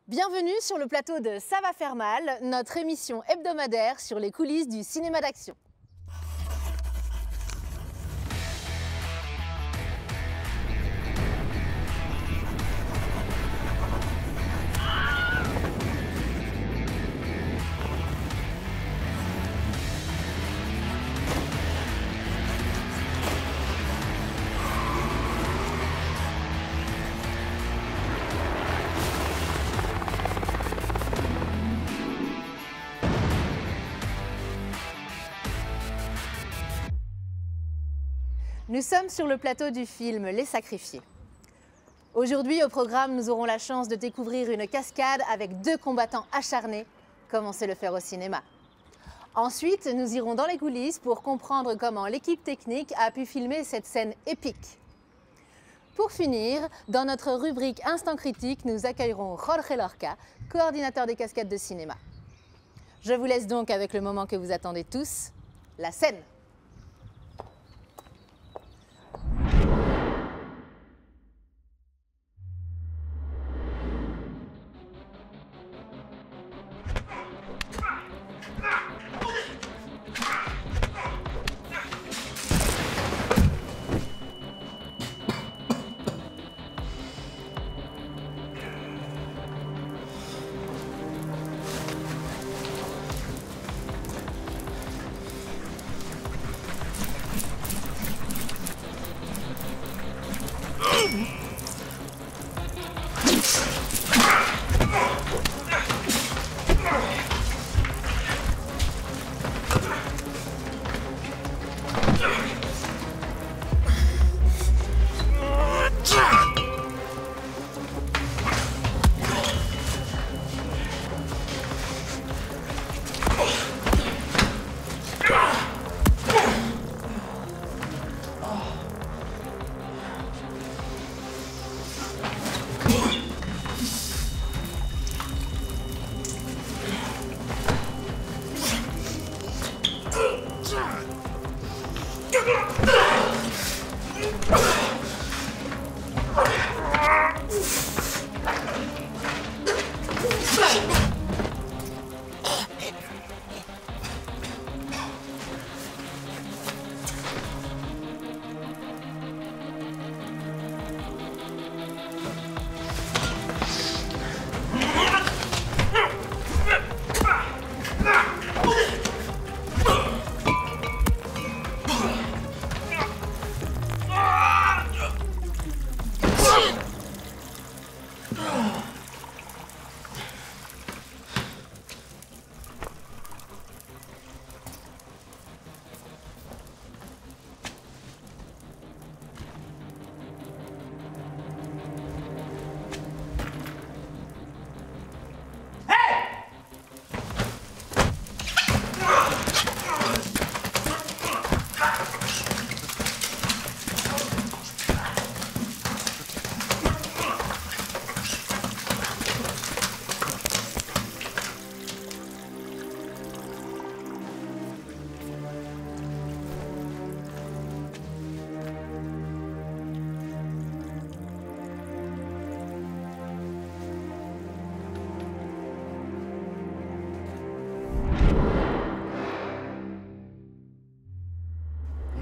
Bienvenue sur le plateau de Ça va faire mal, notre émission hebdomadaire sur les coulisses du cinéma d'action. Nous sommes sur le plateau du film Les Sacrifiés. Aujourd'hui, au programme, nous aurons la chance de découvrir une cascade avec deux combattants acharnés, comme on sait le faire au cinéma. Ensuite, nous irons dans les coulisses pour comprendre comment l'équipe technique a pu filmer cette scène épique. Pour finir, dans notre rubrique Instant Critique, nous accueillerons Jorge Lorca, coordinateur des cascades de cinéma. Je vous laisse donc avec le moment que vous attendez tous, la scène.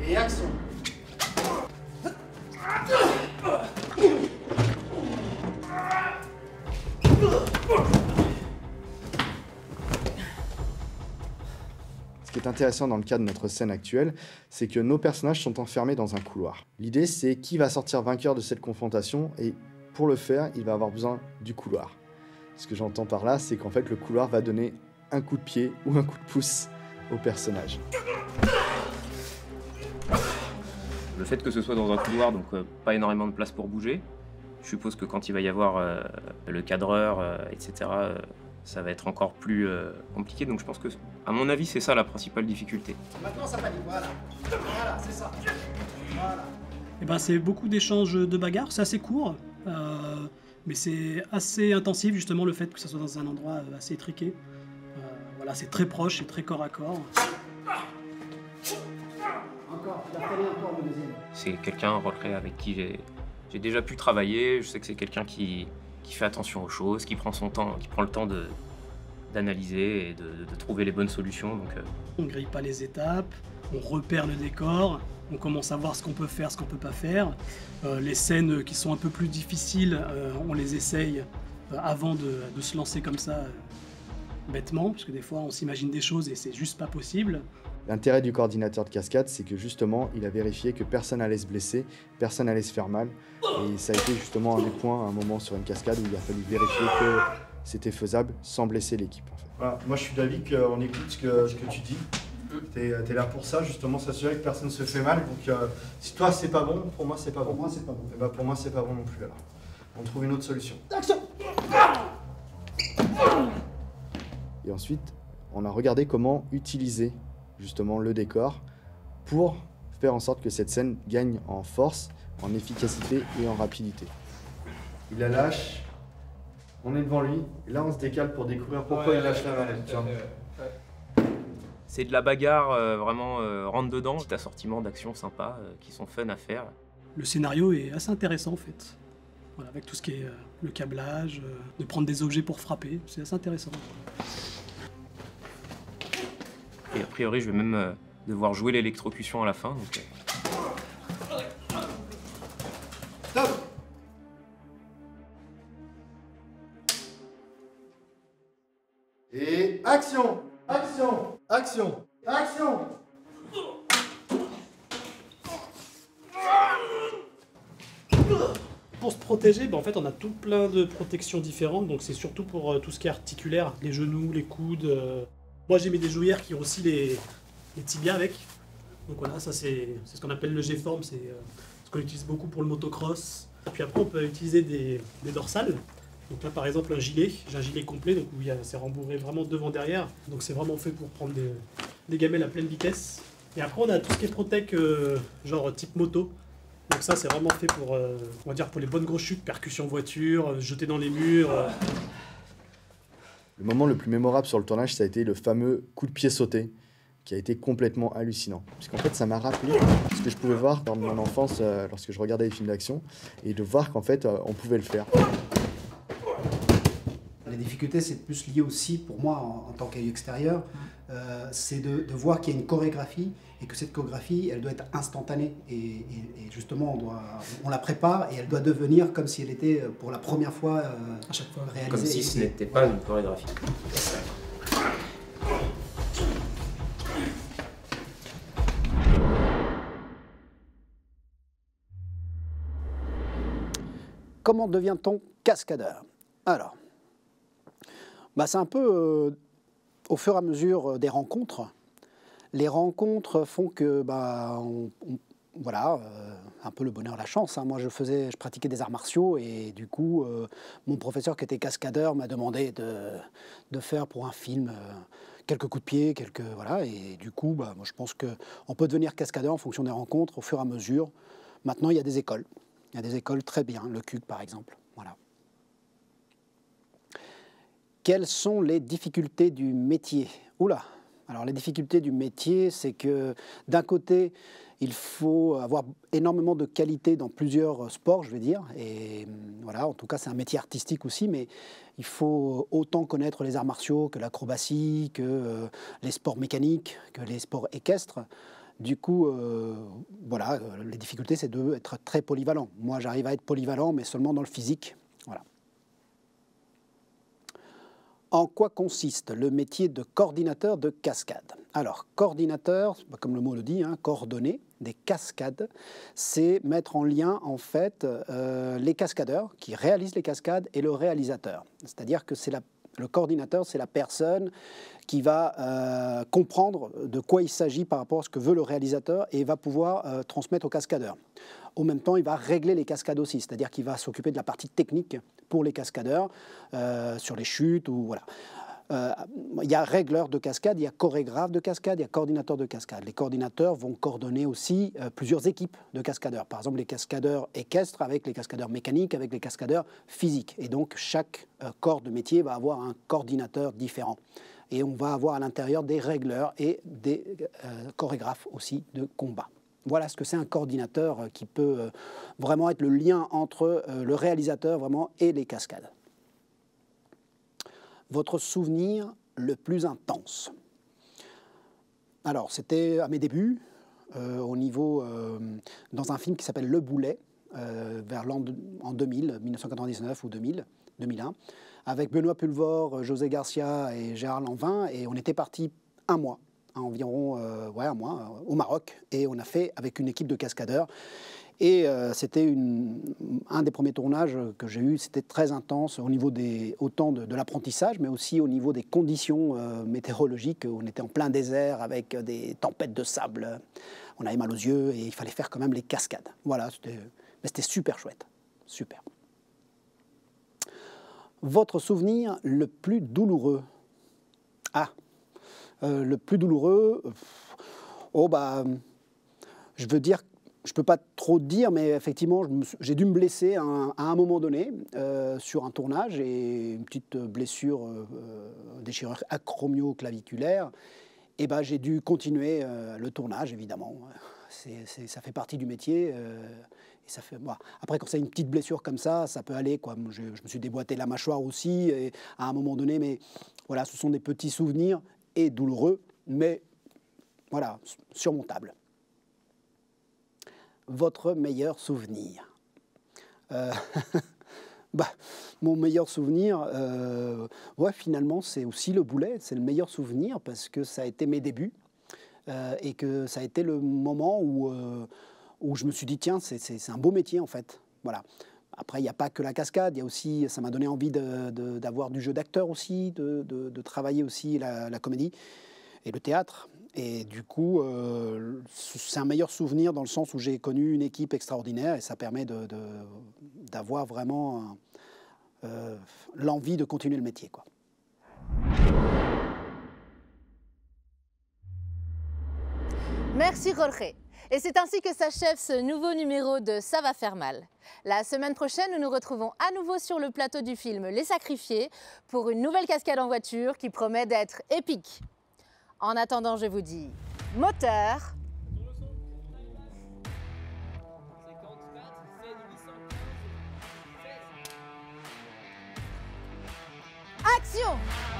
Et action. Ce qui est intéressant dans le cas de notre scène actuelle, c'est que nos personnages sont enfermés dans un couloir. L'idée, c'est qui va sortir vainqueur de cette confrontation, et pour le faire, il va avoir besoin du couloir. Ce que j'entends par là, c'est qu'en fait, le couloir va donner un coup de pied ou un coup de pouce au personnage. Le fait que ce soit dans un couloir, donc pas énormément de place pour bouger, je suppose que quand il va y avoir le cadreur, etc., ça va être encore plus compliqué. Donc je pense que, à mon avis, c'est ça la principale difficulté. Maintenant ça panique, voilà. Voilà, c'est ça. Voilà. Et ben, c'est beaucoup d'échanges de bagarres, c'est assez court, mais c'est assez intensif justement le fait que ça soit dans un endroit assez étriqué. Voilà, c'est très proche, c'est très corps à corps. Encore, il a fallu encore le deuxième. C'est quelqu'un, Jorge, avec qui j'ai déjà pu travailler. Je sais que c'est quelqu'un qui qui fait attention aux choses, qui prend son temps, qui prend le temps d'analyser et de trouver les bonnes solutions. Donc, On ne grille pas les étapes, on repère le décor, on commence à voir ce qu'on peut faire, ce qu'on peut pas faire. Les scènes qui sont un peu plus difficiles, on les essaye avant de se lancer comme ça bêtement, parce que des fois on s'imagine des choses et c'est juste pas possible. L'intérêt du coordinateur de cascade, c'est que justement, il a vérifié que personne n'allait se blesser, personne n'allait se faire mal. Et ça a été justement un des points à un moment sur une cascade où il a fallu vérifier que c'était faisable sans blesser l'équipe. En fait. Voilà, moi je suis d'avis qu'on écoute ce que tu dis. T'es là pour ça, justement, s'assurer que personne ne se fait mal. Donc si toi c'est pas bon, pour moi c'est pas bon. Pour moi c'est pas bon. Et bah, pour moi c'est pas bon non plus alors. On trouve une autre solution. Action! Et ensuite, on a regardé comment utiliser justement le décor pour faire en sorte que cette scène gagne en force, en efficacité et en rapidité. Il la lâche, on est devant lui, et là on se décale pour découvrir pourquoi il lâche la manette. c'est de la bagarre, vraiment rentre dedans, des assortiments d'actions sympas qui sont fun à faire. Le scénario est assez intéressant en fait. Voilà, avec tout ce qui est le câblage, de prendre des objets pour frapper, c'est assez intéressant. Et a priori, je vais même devoir jouer l'électrocution à la fin. Donc, Stop! Et action! Action! Action! Action! Pour se protéger, en fait, on a tout plein de protections différentes, donc c'est surtout pour tout ce qui est articulaire, les genoux, les coudes. Moi, j'ai mis des jouières qui ont aussi les tibias avec. Donc voilà, ça c'est ce qu'on appelle le G-form, c'est ce qu'on utilise beaucoup pour le motocross. Et puis après, on peut utiliser des dorsales. Donc là, par exemple, un gilet, j'ai un gilet complet, donc où c'est rembourré vraiment devant-derrière. Donc c'est vraiment fait pour prendre des gamelles à pleine vitesse. Et après, on a tout ce qui est protec, genre type moto. Donc ça, c'est vraiment fait pour, on va dire, pour les bonnes grosses chutes, percussion voiture, jeter dans les murs. Le moment le plus mémorable sur le tournage, ça a été le fameux coup de pied sauté, qui a été complètement hallucinant. Puisqu'en fait, ça m'a rappelé ce que je pouvais voir dans mon enfance lorsque je regardais les films d'action, et de voir qu'en fait, on pouvait le faire. Les difficultés, c'est plus lié aussi, pour moi, en tant qu'œil extérieur, c'est de voir qu'il y a une chorégraphie et que cette chorégraphie, elle doit être instantanée. Et justement, on la prépare et elle doit devenir comme si elle était pour la première fois À chaque fois. réalisée. comme si ce n'était pas une chorégraphie. Comment devient-on cascadeur? Alors, c'est un peu au fur et à mesure des rencontres. Les rencontres font que, voilà, un peu le bonheur, la chance. Hein. Moi, je pratiquais des arts martiaux et du coup, mon professeur qui était cascadeur m'a demandé de faire pour un film quelques coups de pied, voilà. Et du coup, moi, je pense qu'on peut devenir cascadeur en fonction des rencontres au fur et à mesure. Maintenant, il y a des écoles. Il y a des écoles très bien, le CUC par exemple. Voilà. Quelles sont les difficultés du métier? Oula! Alors les difficultés du métier, c'est que d'un côté, il faut avoir énormément de qualité dans plusieurs sports, je vais dire. Et voilà, en tout cas, c'est un métier artistique aussi, mais il faut autant connaître les arts martiaux que l'acrobatie, que les sports mécaniques, que les sports équestres. Du coup, voilà, les difficultés, c'est d'être très polyvalent. Moi, j'arrive à être polyvalent, mais seulement dans le physique. Voilà. En quoi consiste le métier de coordinateur de cascade? Alors, coordinateur, comme le mot le dit, coordonner des cascades, c'est mettre en lien, en fait, les cascadeurs qui réalisent les cascades et le réalisateur. C'est-à-dire que le coordinateur, c'est la personne qui va comprendre de quoi il s'agit par rapport à ce que veut le réalisateur et va pouvoir transmettre au cascadeur. Au même temps, il va régler les cascades aussi, c'est-à-dire qu'il va s'occuper de la partie technique pour les cascadeurs, sur les chutes ou voilà. Il y a régleur de cascade, il y a chorégraphe de cascade, il y a coordinateur de cascade. Les coordinateurs vont coordonner aussi plusieurs équipes de cascadeurs. Par exemple, les cascadeurs équestres avec les cascadeurs mécaniques, avec les cascadeurs physiques. Et donc, chaque corps de métier va avoir un coordinateur différent. Et on va avoir à l'intérieur des régleurs et des chorégraphes aussi de combat. Voilà ce que c'est un coordinateur qui peut vraiment être le lien entre le réalisateur vraiment et les cascades. Votre souvenir le plus intense? Alors, c'était à mes débuts, dans un film qui s'appelle Le Boulet, en 2000, 1999 ou 2000, 2001, avec Benoît Pulvore, José Garcia et Gérard Lanvin, et on était partis un mois, environ un mois, au Maroc, et on a fait avec une équipe de cascadeurs. Et c'était un des premiers tournages que j'ai eu, c'était très intense au niveau autant de l'apprentissage, mais aussi au niveau des conditions météorologiques. On était en plein désert avec des tempêtes de sable, on avait mal aux yeux et il fallait faire quand même les cascades. Voilà, c'était super chouette, super. Votre souvenir le plus douloureux? Le plus douloureux, je veux dire, je ne peux pas trop dire, mais effectivement, j'ai dû me blesser à un moment donné sur un tournage, et une petite blessure, déchirure acromio-claviculaire, et j'ai dû continuer le tournage, évidemment. Ça fait partie du métier. Et ça fait, après, quand c'est une petite blessure comme ça peut aller, quoi. Je me suis déboîté la mâchoire aussi, et à un moment donné, mais voilà, ce sont des petits souvenirs, et douloureux, mais voilà, surmontables. Votre meilleur souvenir? Mon meilleur souvenir, finalement, c'est aussi Le Boulet. C'est le meilleur souvenir parce que ça a été mes débuts et que ça a été le moment où je me suis dit, tiens, c'est un beau métier, en fait. Voilà. Après, il n'y a pas que la cascade, il y a aussi, ça m'a donné envie d'avoir du jeu d'acteur aussi, de travailler aussi la comédie et le théâtre. Et du coup, c'est un meilleur souvenir dans le sens où j'ai connu une équipe extraordinaire, et ça permet d'avoir vraiment l'envie de continuer le métier, quoi. Merci Jorge. Et c'est ainsi que s'achève ce nouveau numéro de Ça va faire mal. La semaine prochaine, nous nous retrouvons à nouveau sur le plateau du film Les Sacrifiés pour une nouvelle cascade en voiture qui promet d'être épique. En attendant, je vous dis moteur. Action!